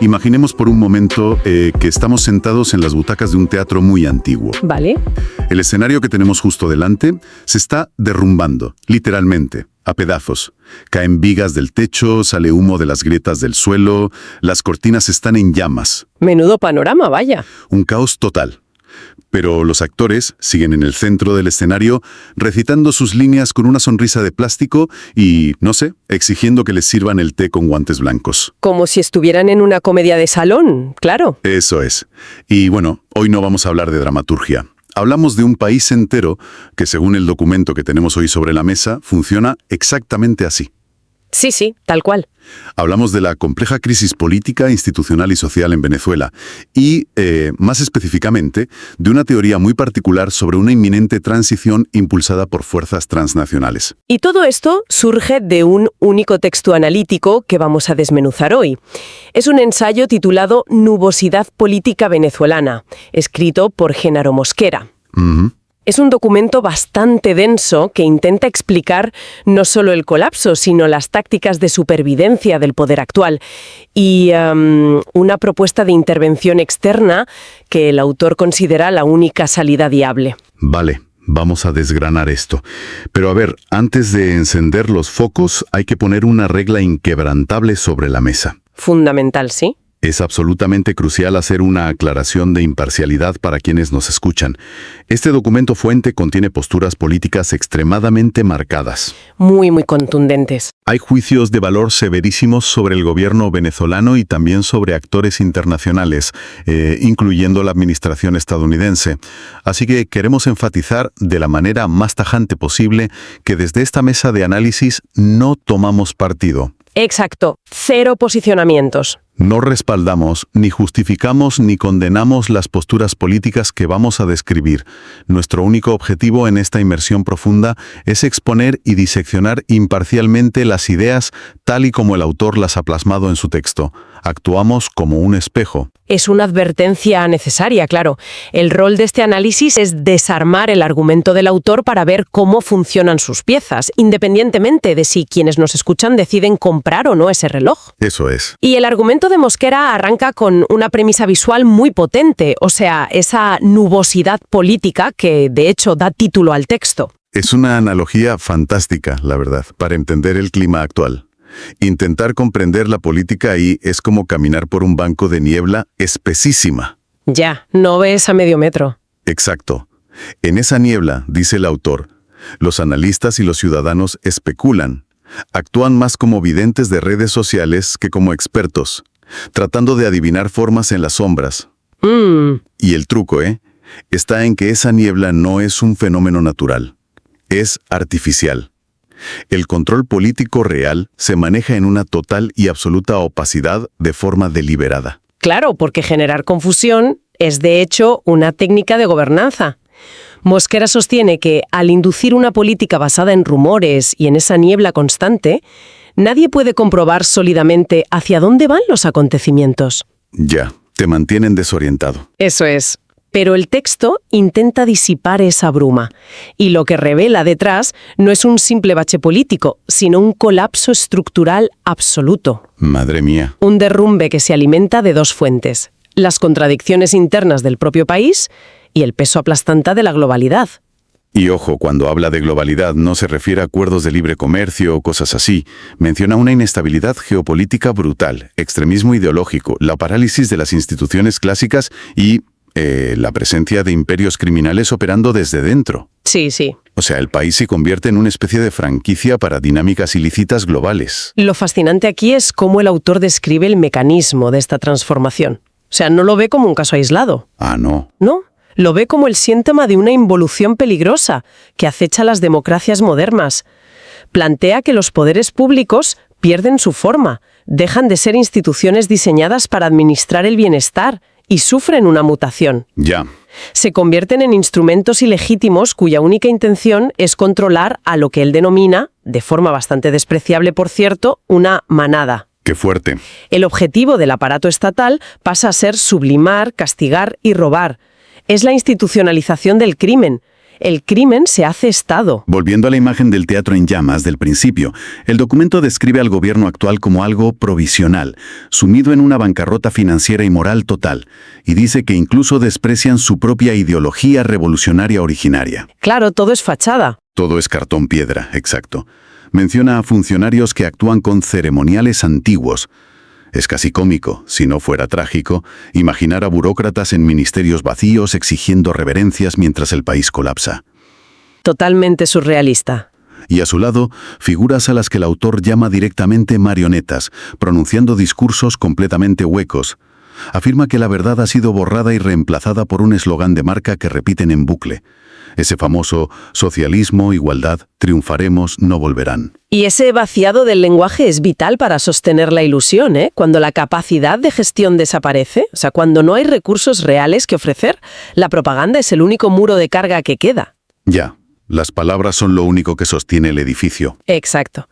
Imaginemos por un momento que estamos sentados en las butacas de un teatro muy antiguo. Vale. El escenario que tenemos justo delante se está derrumbando, literalmente, a pedazos. Caen vigas del techo, sale humo de las grietas del suelo, las cortinas están en llamas. Menudo panorama, vaya. Un caos total. Pero los actores siguen en el centro del escenario, recitando sus líneas con una sonrisa de plástico y, no sé, exigiendo que les sirvan el té con guantes blancos. Como si estuvieran en una comedia de salón, claro. Eso es. Y bueno, hoy no vamos a hablar de dramaturgia. Hablamos de un país entero que, según el documento que tenemos hoy sobre la mesa, funciona exactamente así. Sí, tal cual. Hablamos de la compleja crisis política, institucional y social en Venezuela y, más específicamente, de una teoría muy particular sobre una inminente transición impulsada por fuerzas transnacionales. Y todo esto surge de un único texto analítico que vamos a desmenuzar hoy. Es un ensayo titulado Nubosidad política venezolana, escrito por Genaro Mosquera. Es un documento bastante denso que intenta explicar no solo el colapso, sino las tácticas de supervivencia del poder actual y una propuesta de intervención externa que el autor considera la única salida viable. Vale, vamos a desgranar esto. Pero a ver, antes de encender los focos, hay que poner una regla inquebrantable sobre la mesa. Fundamental, ¿sí? Es absolutamente crucial hacer una aclaración de imparcialidad para quienes nos escuchan. Este documento fuente contiene posturas políticas extremadamente marcadas. Muy contundentes. Hay juicios de valor severísimos sobre el gobierno venezolano y también sobre actores internacionales, incluyendo la administración estadounidense. Así que queremos enfatizar de la manera más tajante posible que desde esta mesa de análisis no tomamos partido. Exacto. 0 posicionamientos. No respaldamos, ni justificamos, ni condenamos las posturas políticas que vamos a describir. Nuestro único objetivo en esta inmersión profunda es exponer y diseccionar imparcialmente las ideas tal y como el autor las ha plasmado en su texto. Actuamos como un espejo. Es una advertencia necesaria, claro. El rol de este análisis es desarmar el argumento del autor para ver cómo funcionan sus piezas, independientemente de si quienes nos escuchan deciden comprar o no ese reloj. Eso es. Y el argumento de Mosquera arranca con una premisa visual muy potente, o sea, esa nubosidad política que, de hecho, da título al texto. Es una analogía fantástica, la verdad, para entender el clima actual. Intentar comprender la política ahí es como caminar por un banco de niebla espesísima. Ya, no ves a medio metro. Exacto. En esa niebla, dice el autor, los analistas y los ciudadanos especulan. Actúan más como videntes de redes sociales que como expertos, tratando de adivinar formas en las sombras. Y el truco, está en que esa niebla no es un fenómeno natural, es artificial. El control político real se maneja en una total y absoluta opacidad de forma deliberada. Claro, porque generar confusión es de hecho una técnica de gobernanza. Mosquera sostiene que al inducir una política basada en rumores y en esa niebla constante, nadie puede comprobar sólidamente hacia dónde van los acontecimientos. Ya, te mantienen desorientado. Eso es. Pero el texto intenta disipar esa bruma, y lo que revela detrás no es un simple bache político, sino un colapso estructural absoluto. Madre mía. Un derrumbe que se alimenta de 2 fuentes: las contradicciones internas del propio país y el peso aplastante de la globalidad. Y ojo, cuando habla de globalidad no se refiere a acuerdos de libre comercio o cosas así. Menciona una inestabilidad geopolítica brutal, extremismo ideológico, la parálisis de las instituciones clásicas y la presencia de imperios criminales operando desde dentro. Sí. O sea, el país se convierte en una especie de franquicia para dinámicas ilícitas globales. Lo fascinante aquí es cómo el autor describe el mecanismo de esta transformación. O sea, no lo ve como un caso aislado. Ah, no. No, lo ve como el síntoma de una involución peligrosa que acecha a las democracias modernas. Plantea que los poderes públicos pierden su forma, dejan de ser instituciones diseñadas para administrar el bienestar y sufren una mutación. Ya. Se convierten en instrumentos ilegítimos cuya única intención es controlar a lo que él denomina, de forma bastante despreciable por cierto, una manada. Qué fuerte. El objetivo del aparato estatal pasa a ser sublimar, castigar y robar. Es la institucionalización del crimen. El crimen se hace Estado. Volviendo a la imagen del teatro en llamas del principio, el documento describe al gobierno actual como algo provisional, sumido en una bancarrota financiera y moral total, y dice que incluso desprecian su propia ideología revolucionaria originaria. Claro, todo es fachada. Todo es cartón piedra, exacto. Menciona a funcionarios que actúan con ceremoniales antiguos. Es casi cómico, si no fuera trágico, imaginar a burócratas en ministerios vacíos exigiendo reverencias mientras el país colapsa. Totalmente surrealista. Y a su lado, figuras a las que el autor llama directamente marionetas, pronunciando discursos completamente huecos. Afirma que la verdad ha sido borrada y reemplazada por un eslogan de marca que repiten en bucle. Ese famoso socialismo, igualdad, triunfaremos, no volverán. Y ese vaciado del lenguaje es vital para sostener la ilusión, ¿eh? Cuando la capacidad de gestión desaparece, o sea, cuando no hay recursos reales que ofrecer, la propaganda es el único muro de carga que queda. Ya, las palabras son lo único que sostiene el edificio. Exacto.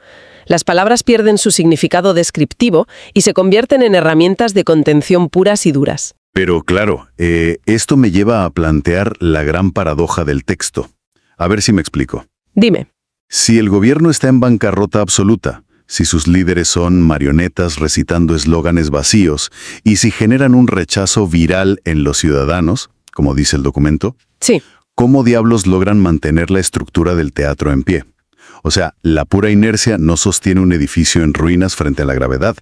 Las palabras pierden su significado descriptivo y se convierten en herramientas de contención puras y duras. Pero claro, esto me lleva a plantear la gran paradoja del texto. A ver si me explico. Dime. Si el gobierno está en bancarrota absoluta, si sus líderes son marionetas recitando eslóganes vacíos y si generan un rechazo viral en los ciudadanos, como dice el documento, Sí. ¿cómo diablos logran mantener la estructura del teatro en pie? O sea, la pura inercia no sostiene un edificio en ruinas frente a la gravedad.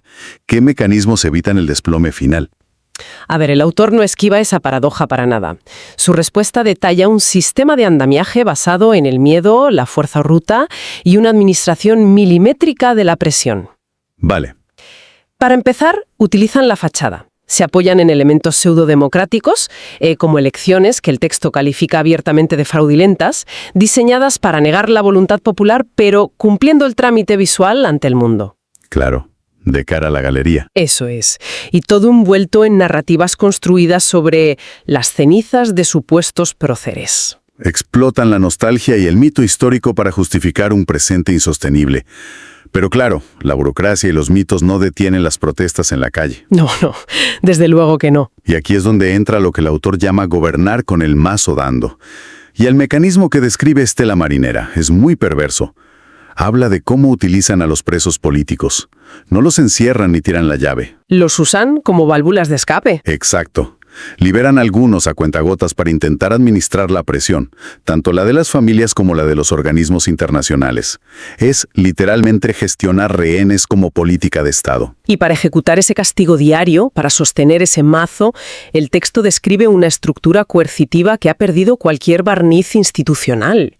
¿Qué mecanismos evitan el desplome final? A ver, el autor no esquiva esa paradoja para nada. Su respuesta detalla un sistema de andamiaje basado en el miedo, la fuerza bruta y una administración milimétrica de la presión. Vale. Para empezar, utilizan la fachada. Se apoyan en elementos pseudodemocráticos, como elecciones, que el texto califica abiertamente de fraudulentas, diseñadas para negar la voluntad popular, pero cumpliendo el trámite visual ante el mundo. Claro, de cara a la galería. Eso es. Y todo envuelto en narrativas construidas sobre las cenizas de supuestos próceres. Explotan la nostalgia y el mito histórico para justificar un presente insostenible. Pero claro, la burocracia y los mitos no detienen las protestas en la calle. No, desde luego que no. Y aquí es donde entra lo que el autor llama gobernar con el mazo dando. Y el mecanismo que describe Estela Marinera es muy perverso. Habla de cómo utilizan a los presos políticos. No los encierran ni tiran la llave. Los usan como válvulas de escape. Exacto. Liberan a algunos a cuentagotas para intentar administrar la presión, tanto la de las familias como la de los organismos internacionales. Es literalmente gestionar rehenes como política de Estado. Y para ejecutar ese castigo diario, para sostener ese mazo, el texto describe una estructura coercitiva que ha perdido cualquier barniz institucional.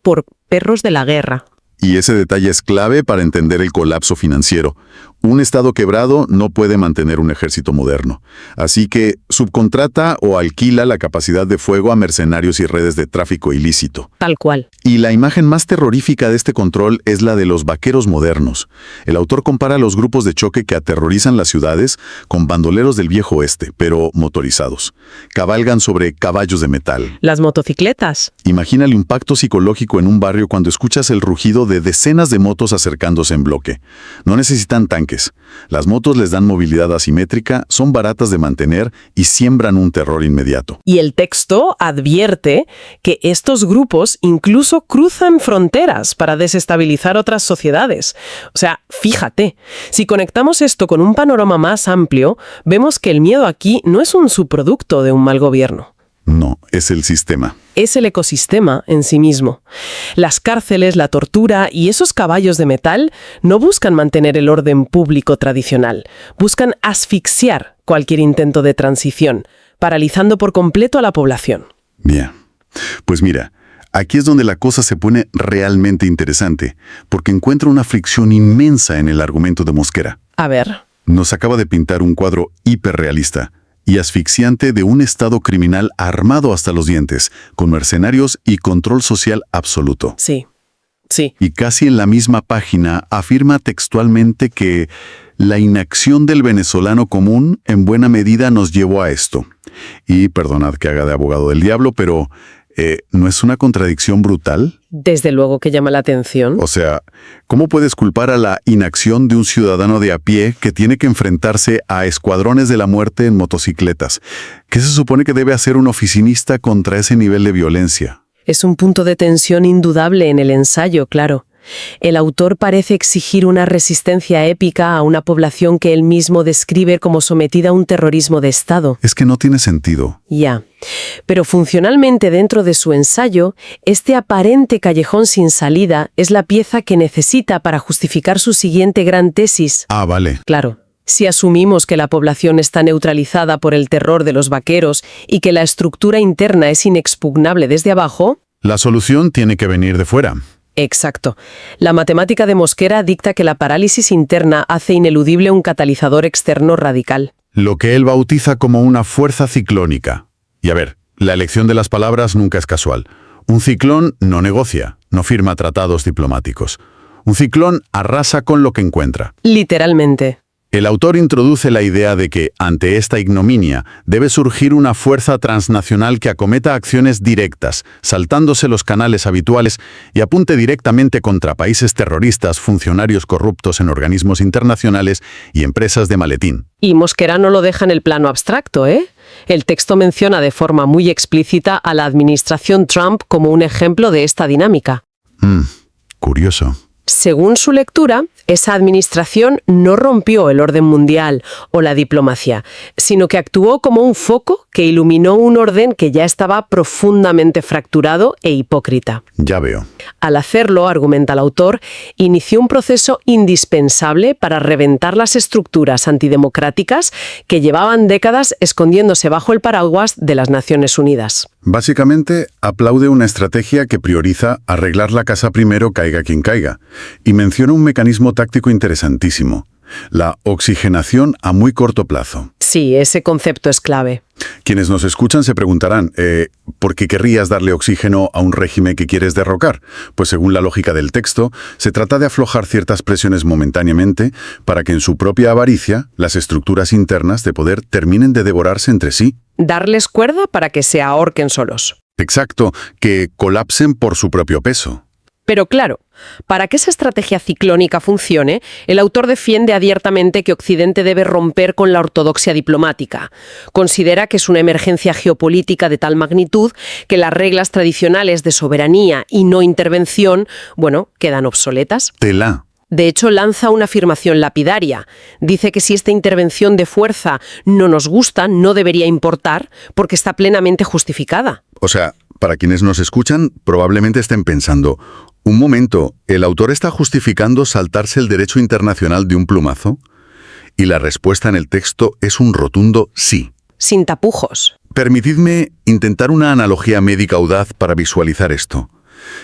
Por perros de la guerra. Y ese detalle es clave para entender el colapso financiero. Un Estado quebrado no puede mantener un ejército moderno. Así que subcontrata o alquila la capacidad de fuego a mercenarios y redes de tráfico ilícito. Tal cual. Y la imagen más terrorífica de este control es la de los vaqueros modernos. El autor compara los grupos de choque que aterrorizan las ciudades con bandoleros del viejo oeste, pero motorizados. Cabalgan sobre caballos de metal. Las motocicletas. Imagina el impacto psicológico en un barrio cuando escuchas el rugido de decenas de motos acercándose en bloque. No necesitan tanques. Las motos les dan movilidad asimétrica, son baratas de mantener y siembran un terror inmediato. Y el texto advierte que estos grupos incluso cruzan fronteras para desestabilizar otras sociedades. O sea, fíjate, si conectamos esto con un panorama más amplio, vemos que el miedo aquí no es un subproducto de un mal gobierno. No, es el sistema. Es el ecosistema en sí mismo. Las cárceles, la tortura y esos caballos de metal no buscan mantener el orden público tradicional. Buscan asfixiar cualquier intento de transición, paralizando por completo a la población. Bien. Pues mira, aquí es donde la cosa se pone realmente interesante, porque encuentra una fricción inmensa en el argumento de Mosquera. A ver. Nos acaba de pintar un cuadro hiperrealista y asfixiante de un estado criminal armado hasta los dientes, con mercenarios y control social absoluto. Sí. Y casi en la misma página afirma textualmente que la inacción del venezolano común en buena medida nos llevó a esto. Y perdonad que haga de abogado del diablo, pero ¿no es una contradicción brutal? Desde luego que llama la atención. O sea, ¿cómo puedes culpar a la inacción de un ciudadano de a pie que tiene que enfrentarse a escuadrones de la muerte en motocicletas? ¿Qué se supone que debe hacer un oficinista contra ese nivel de violencia? Es un punto de tensión indudable en el ensayo, claro. El autor parece exigir una resistencia épica a una población que él mismo describe como sometida a un terrorismo de Estado. Es que no tiene sentido. Ya. Pero funcionalmente dentro de su ensayo, este aparente callejón sin salida es la pieza que necesita para justificar su siguiente gran tesis. Ah, vale. Claro. Si asumimos que la población está neutralizada por el terror de los vaqueros y que la estructura interna es inexpugnable desde abajo... La solución tiene que venir de fuera. Exacto. La matemática de Mosquera dicta que la parálisis interna hace ineludible un catalizador externo radical. Lo que él bautiza como una fuerza ciclónica. Y a ver, la elección de las palabras nunca es casual. Un ciclón no negocia, no firma tratados diplomáticos. Un ciclón arrasa con lo que encuentra. Literalmente. El autor introduce la idea de que, ante esta ignominia, debe surgir una fuerza transnacional que acometa acciones directas, saltándose los canales habituales y apunte directamente contra países terroristas, funcionarios corruptos en organismos internacionales y empresas de maletín. Y Mosquera no lo deja en el plano abstracto, ¿eh? El texto menciona de forma muy explícita a la administración Trump como un ejemplo de esta dinámica. Curioso. Según su lectura, esa administración no rompió el orden mundial o la diplomacia, sino que actuó como un foco que iluminó un orden que ya estaba profundamente fracturado e hipócrita. Ya veo. Al hacerlo, argumenta el autor, inició un proceso indispensable para reventar las estructuras antidemocráticas que llevaban décadas escondiéndose bajo el paraguas de las Naciones Unidas. Básicamente, aplaude una estrategia que prioriza arreglar la casa primero, caiga quien caiga, y menciona un mecanismo táctico interesantísimo, la oxigenación a muy corto plazo. Sí, ese concepto es clave. Quienes nos escuchan se preguntarán, ¿por qué querrías darle oxígeno a un régimen que quieres derrocar? Pues según la lógica del texto, se trata de aflojar ciertas presiones momentáneamente para que en su propia avaricia las estructuras internas de poder terminen de devorarse entre sí. Darles cuerda para que se ahorquen solos. Exacto, que colapsen por su propio peso. Pero claro, para que esa estrategia ciclónica funcione, el autor defiende abiertamente que Occidente debe romper con la ortodoxia diplomática. Considera que es una emergencia geopolítica de tal magnitud que las reglas tradicionales de soberanía y no intervención, quedan obsoletas. Tela. De hecho, lanza una afirmación lapidaria. Dice que si esta intervención de fuerza no nos gusta, no debería importar porque está plenamente justificada. O sea, para quienes nos escuchan, probablemente estén pensando, un momento, ¿el autor está justificando saltarse el derecho internacional de un plumazo? Y la respuesta en el texto es un rotundo sí. Sin tapujos. Permitidme intentar una analogía médica audaz para visualizar esto.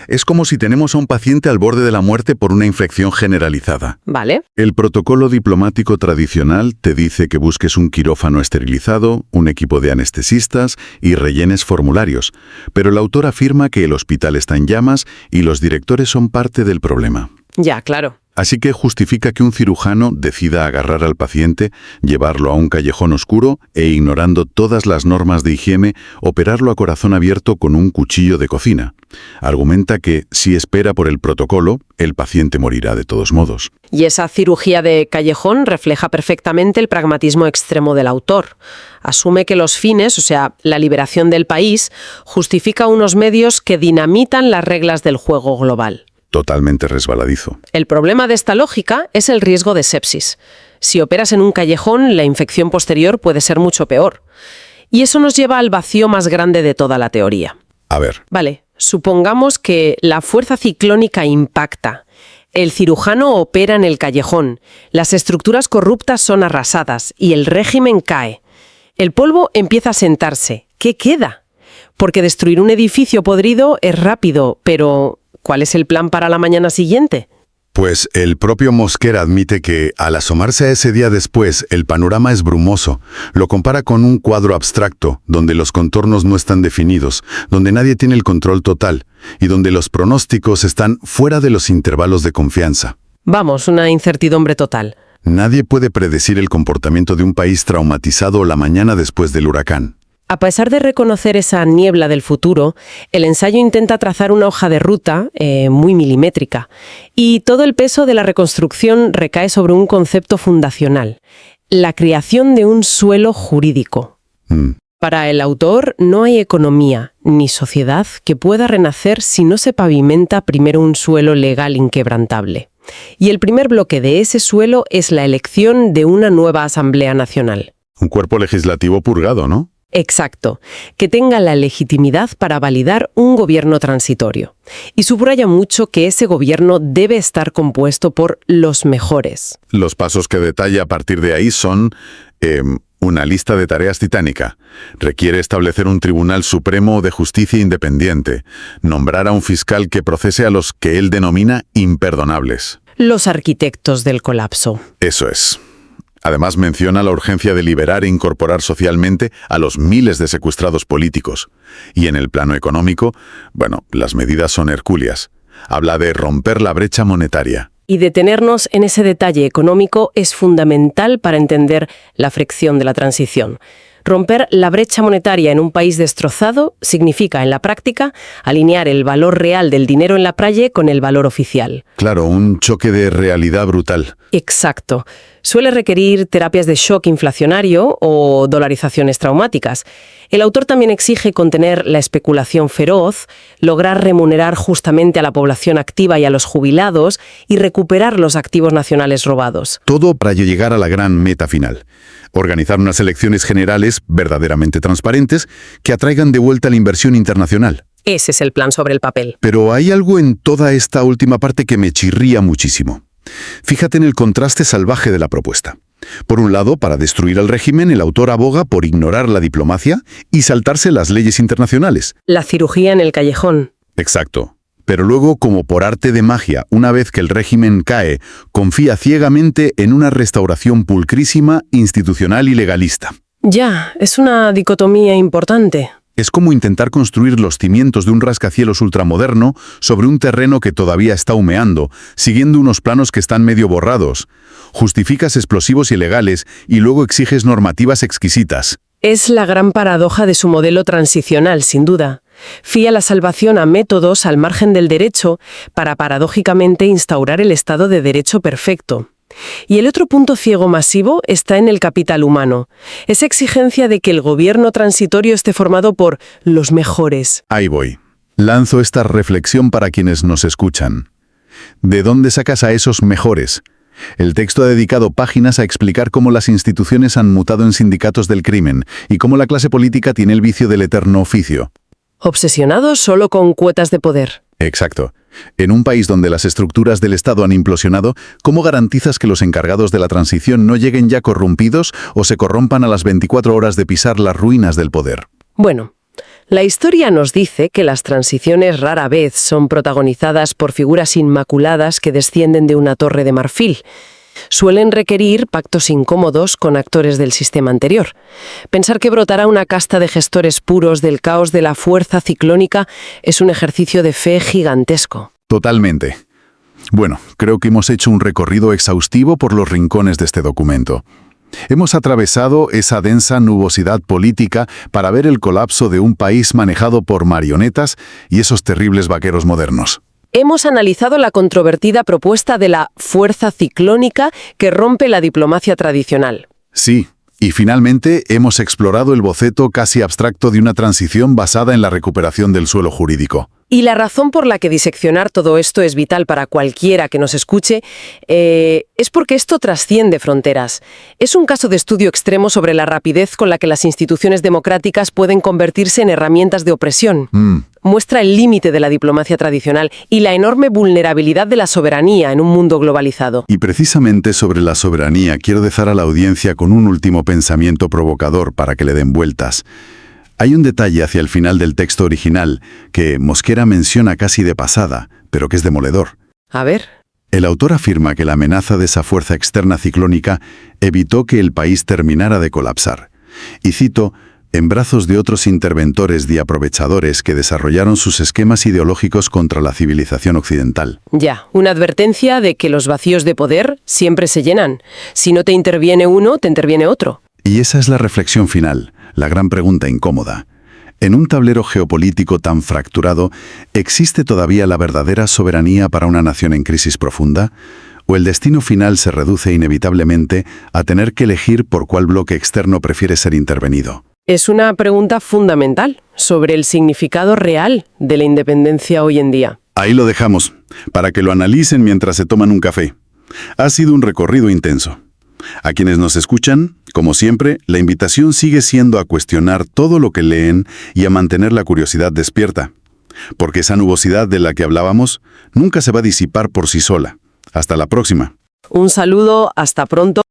Es como si tenemos a un paciente al borde de la muerte por una infección generalizada. ¿Vale? El protocolo diplomático tradicional te dice que busques un quirófano esterilizado, un equipo de anestesistas y rellenes formularios, pero el autor afirma que el hospital está en llamas y los directores son parte del problema. Ya, claro. Así que justifica que un cirujano decida agarrar al paciente, llevarlo a un callejón oscuro e, ignorando todas las normas de higiene, operarlo a corazón abierto con un cuchillo de cocina. Argumenta que, si espera por el protocolo, el paciente morirá de todos modos. Y esa cirugía de callejón refleja perfectamente el pragmatismo extremo del autor. Asume que los fines, o sea, la liberación del país, justifica unos medios que dinamitan las reglas del juego global. Totalmente resbaladizo. El problema de esta lógica es el riesgo de sepsis. Si operas en un callejón, la infección posterior puede ser mucho peor. Y eso nos lleva al vacío más grande de toda la teoría. A ver. Vale, supongamos que la fuerza ciclónica impacta. El cirujano opera en el callejón, las estructuras corruptas son arrasadas y el régimen cae. El polvo empieza a sentarse. ¿Qué queda? Porque destruir un edificio podrido es rápido, pero ¿cuál es el plan para la mañana siguiente? Pues el propio Mosquera admite que, al asomarse a ese día después, el panorama es brumoso. Lo compara con un cuadro abstracto, donde los contornos no están definidos, donde nadie tiene el control total, y donde los pronósticos están fuera de los intervalos de confianza. Vamos, una incertidumbre total. Nadie puede predecir el comportamiento de un país traumatizado la mañana después del huracán. A pesar de reconocer esa niebla del futuro, el ensayo intenta trazar una hoja de ruta muy milimétrica. Y todo el peso de la reconstrucción recae sobre un concepto fundacional: la creación de un suelo jurídico. Para el autor, no hay economía ni sociedad que pueda renacer si no se pavimenta primero un suelo legal inquebrantable. Y el primer bloque de ese suelo es la elección de una nueva Asamblea Nacional. Un cuerpo legislativo purgado, ¿no? Exacto, que tenga la legitimidad para validar un gobierno transitorio. Y subraya mucho que ese gobierno debe estar compuesto por los mejores. Los pasos que detalla a partir de ahí son una lista de tareas titánica. Requiere establecer un Tribunal Supremo de Justicia independiente, nombrar a un fiscal que procese a los que él denomina imperdonables. Los arquitectos del colapso. Eso es. Además menciona la urgencia de liberar e incorporar socialmente a los miles de secuestrados políticos. Y en el plano económico, las medidas son hercúleas. Habla de romper la brecha monetaria. Y detenernos en ese detalle económico es fundamental para entender la fricción de la transición. Romper la brecha monetaria en un país destrozado significa, en la práctica, alinear el valor real del dinero en la calle con el valor oficial. Claro, un choque de realidad brutal. Exacto. Suele requerir terapias de shock inflacionario o dolarizaciones traumáticas. El autor también exige contener la especulación feroz, lograr remunerar justamente a la población activa y a los jubilados y recuperar los activos nacionales robados. Todo para llegar a la gran meta final. Organizar unas elecciones generales verdaderamente transparentes que atraigan de vuelta la inversión internacional. Ese es el plan sobre el papel. Pero hay algo en toda esta última parte que me chirría muchísimo. Fíjate en el contraste salvaje de la propuesta. Por un lado, para destruir al régimen, el autor aboga por ignorar la diplomacia y saltarse las leyes internacionales. La cirugía en el callejón. Exacto. Pero luego, como por arte de magia, una vez que el régimen cae, confía ciegamente en una restauración pulcrísima, institucional y legalista. Ya, es una dicotomía importante. Es como intentar construir los cimientos de un rascacielos ultramoderno sobre un terreno que todavía está humeando, siguiendo unos planos que están medio borrados. Justificas explosivos ilegales y luego exiges normativas exquisitas. Es la gran paradoja de su modelo transicional, sin duda. Fía la salvación a métodos al margen del derecho para paradójicamente instaurar el Estado de Derecho perfecto. Y el otro punto ciego masivo está en el capital humano, esa exigencia de que el gobierno transitorio esté formado por los mejores. Ahí voy. Lanzo esta reflexión para quienes nos escuchan. ¿De dónde sacas a esos mejores? El texto ha dedicado páginas a explicar cómo las instituciones han mutado en sindicatos del crimen y cómo la clase política tiene el vicio del eterno oficio. Obsesionados solo con cuotas de poder. Exacto. En un país donde las estructuras del Estado han implosionado, ¿cómo garantizas que los encargados de la transición no lleguen ya corrompidos o se corrompan a las 24 horas de pisar las ruinas del poder? Bueno, la historia nos dice que las transiciones rara vez son protagonizadas por figuras inmaculadas que descienden de una torre de marfil. Suelen requerir pactos incómodos con actores del sistema anterior. Pensar que brotará una casta de gestores puros del caos de la fuerza ciclónica es un ejercicio de fe gigantesco. Totalmente. Bueno, creo que hemos hecho un recorrido exhaustivo por los rincones de este documento. Hemos atravesado esa densa nubosidad política para ver el colapso de un país manejado por marionetas y esos terribles vaqueros modernos. Hemos analizado la controvertida propuesta de la fuerza ciclónica que rompe la diplomacia tradicional. Sí, y finalmente hemos explorado el boceto casi abstracto de una transición basada en la recuperación del suelo jurídico. Y la razón por la que diseccionar todo esto es vital para cualquiera que nos escuche es porque esto trasciende fronteras. Es un caso de estudio extremo sobre la rapidez con la que las instituciones democráticas pueden convertirse en herramientas de opresión. Muestra el límite de la diplomacia tradicional y la enorme vulnerabilidad de la soberanía en un mundo globalizado. Y precisamente sobre la soberanía quiero dejar a la audiencia con un último pensamiento provocador para que le den vueltas. Hay un detalle hacia el final del texto original que Mosquera menciona casi de pasada, pero que es demoledor. A ver. El autor afirma que la amenaza de esa fuerza externa ciclónica evitó que el país terminara de colapsar. Y cito, en brazos de otros interventores y aprovechadores que desarrollaron sus esquemas ideológicos contra la civilización occidental. Ya, una advertencia de que los vacíos de poder siempre se llenan. Si no te interviene uno, te interviene otro. Y esa es la reflexión final, la gran pregunta incómoda. En un tablero geopolítico tan fracturado, ¿existe todavía la verdadera soberanía para una nación en crisis profunda? ¿O el destino final se reduce inevitablemente a tener que elegir por cuál bloque externo prefiere ser intervenido? Es una pregunta fundamental sobre el significado real de la independencia hoy en día. Ahí lo dejamos, para que lo analicen mientras se toman un café. Ha sido un recorrido intenso. A quienes nos escuchan, como siempre, la invitación sigue siendo a cuestionar todo lo que leen y a mantener la curiosidad despierta. Porque esa nubosidad de la que hablábamos nunca se va a disipar por sí sola. Hasta la próxima. Un saludo, hasta pronto.